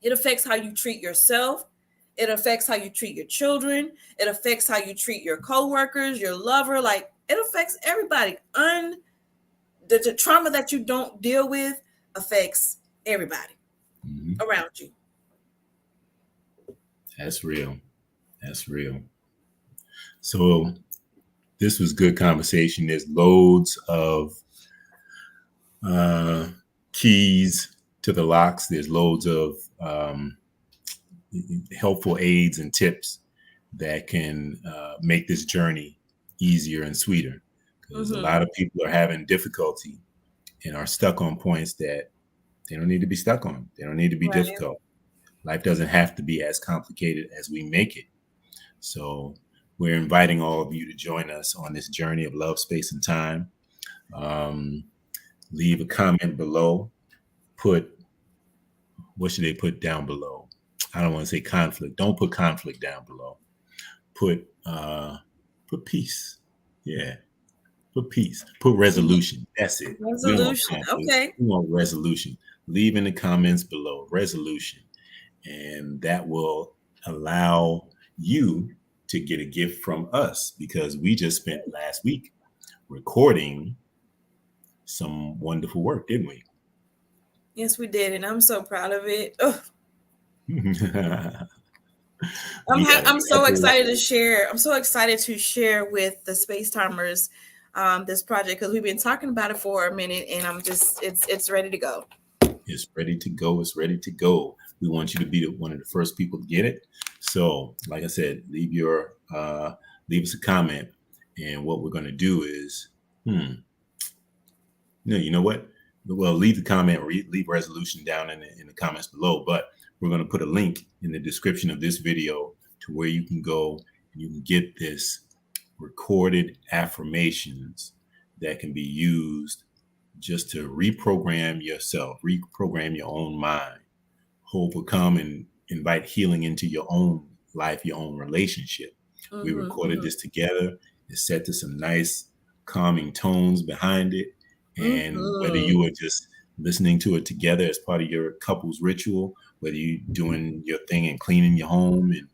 It affects how you treat yourself. It affects how you treat your children. It affects how you treat your coworkers, your lover. Like, it affects everybody. The trauma that you don't deal with affects everybody around you. That's real. That's real. So this was good conversation. There's loads of keys to the locks. There's loads of helpful aids and tips that can make this journey easier and sweeter. Because a lot of people are having difficulty and are stuck on points that they don't need to be stuck on. They don't need to be difficult. Life doesn't have to be as complicated as we make it. So we're inviting all of you to join us on this journey of love, space, and time. Leave a comment below. What should they put down below? I don't want to say conflict. Don't put conflict down below. Put peace. Yeah. Put peace. Put resolution. That's it. Resolution. Okay. We want resolution. Leave in the comments below resolution. And that will allow you to get a gift from us, because we just spent last week recording some wonderful work, didn't we? Yes, we did. And I'm so proud of it. I'm so excited to share. I'm so excited to share with the Space Timers this project, because we've been talking about it for a minute, and it's ready to go. It's ready to go. It's ready to go. We want you to be one of the first people to get it. So, like I said, leave us a comment, and what we're going to do is, you know what? Well, leave the comment, leave resolution down in the comments below. But we're going to put a link in the description of this video to where you can go and you can get this recorded affirmations that can be used just to reprogram yourself, reprogram your own mind, overcome and invite healing into your own life, your own relationship. We recorded this together. It's set to some nice calming tones behind it. And whether you are just listening to it together as part of your couple's ritual, whether you're doing your thing and cleaning your home and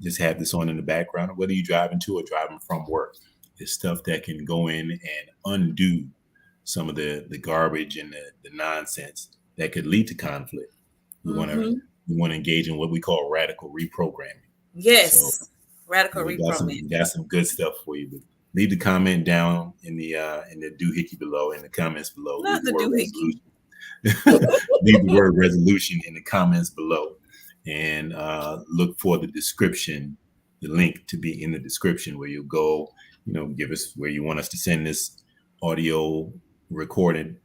just have this on in the background, or whether you're driving to or driving from work, it's stuff that can go in and undo some of the garbage and the nonsense that could lead to conflict. We want to engage in what we call radical reprogramming. Yes, so, radical reprogramming. We got some good stuff for you. But leave the comment down in the doohickey below, in the comments below. Not the doohickey. Leave the word resolution in the comments below, and look for the description, the link to be in the description, where you'll go, give us where you want us to send this audio recorded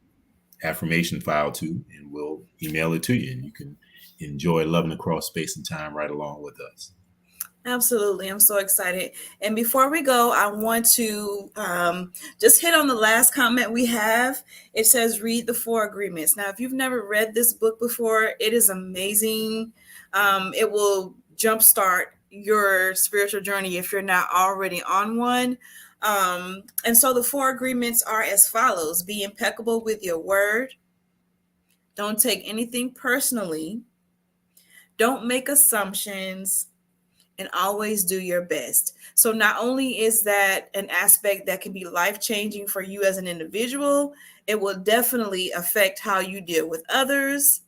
affirmation file to, and we'll email it to you, and you can enjoy loving across space and time right along with us. Absolutely. I'm so excited. And before we go, I want to just hit on the last comment we have. It says, read the 4 agreements. Now, if you've never read this book before, it is amazing. It will jumpstart your spiritual journey if you're not already on one. And so the 4 agreements are as follows: be impeccable with your word. Don't take anything personally. Don't make assumptions. And always do your best. So not only is that an aspect that can be life-changing for you as an individual, it will definitely affect how you deal with others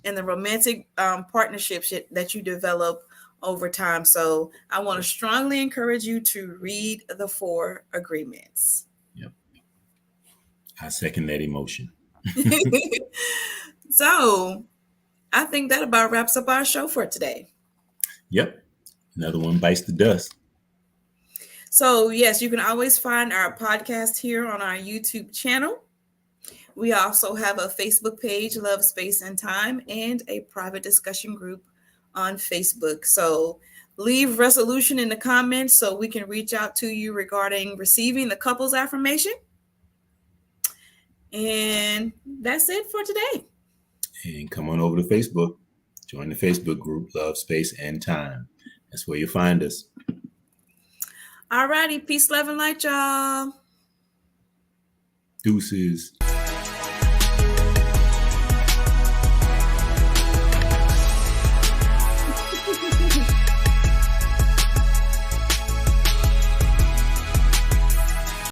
and the romantic partnerships that you develop over time. So I want to strongly encourage you to read the 4 agreements. Yep. I second that emotion. So I think that about wraps up our show for today. Yep. Another one bites the dust. So, yes, you can always find our podcast here on our YouTube channel. We also have a Facebook page, Love, Space, and Time, and a private discussion group on Facebook. So leave resolution in the comments so we can reach out to you regarding receiving the couple's affirmation. And that's it for today. And come on over to Facebook. Join the Facebook group, Love, Space, and Time. That's where you find us. All righty. Peace, love, and light, y'all. Deuces.